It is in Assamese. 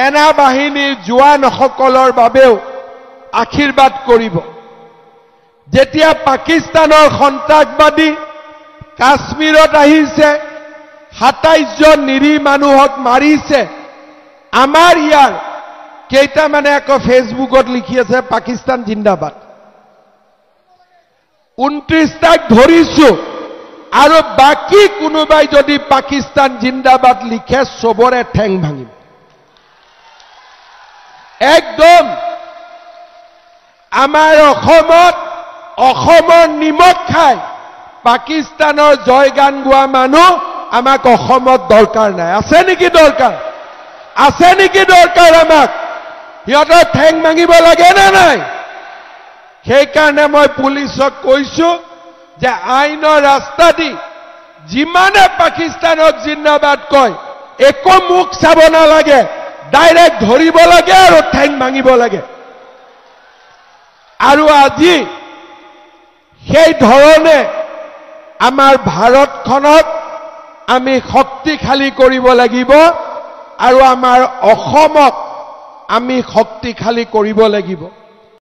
সেনা বাহিনীৰ জোৱানসকলৰ বাবেও আশীৰ্বাদ কৰিব। যেতিয়া পাকিস্তানৰ সন্ত্ৰাসবাদী কাশ্মীৰত আহিছে ২৭ জন নিৰীহ মানুহক মাৰিছে, আমাৰ ইয়াৰ কেইটামানে আকৌ ফেচবুকত লিখি আছে পাকিস্তান জিন্দাবাদ। ২৯টাক ধৰিছো, আৰু বাকী কোনোবাই যদি পাকিস্তান জিন্দাবাদ লিখে সবৰে ঠেং ভাঙিম। একদম আমাৰ অসমৰ নিমখ খাই পাকিস্তানৰ জয়গান গোৱা মানুহ আমাক অসমত দৰকাৰ নাই। আছে নেকি দৰকাৰ? আছে নেকি দৰকাৰ আমাক? সিহঁতৰ ঠেং ভাঙিব লাগে না নাই? সেইকাৰণে মই পুলিচক কৈছো যে আইনৰ ৰাস্তা দি যিমানে পাকিস্তানক জিন্দাবাদ কয় একো মুখ চাব নালাগে, ডাইৰেক্ট ধৰিব লাগে আৰু ঠেং ভাঙিব লাগে। আৰু আজি সেই ধৰণে আমাৰ ভাৰতখনক আমি শক্তিশালী কৰিব লাগিব আৰু আমাৰ অসমক আমি শক্তিশালী কৰিব লাগিব।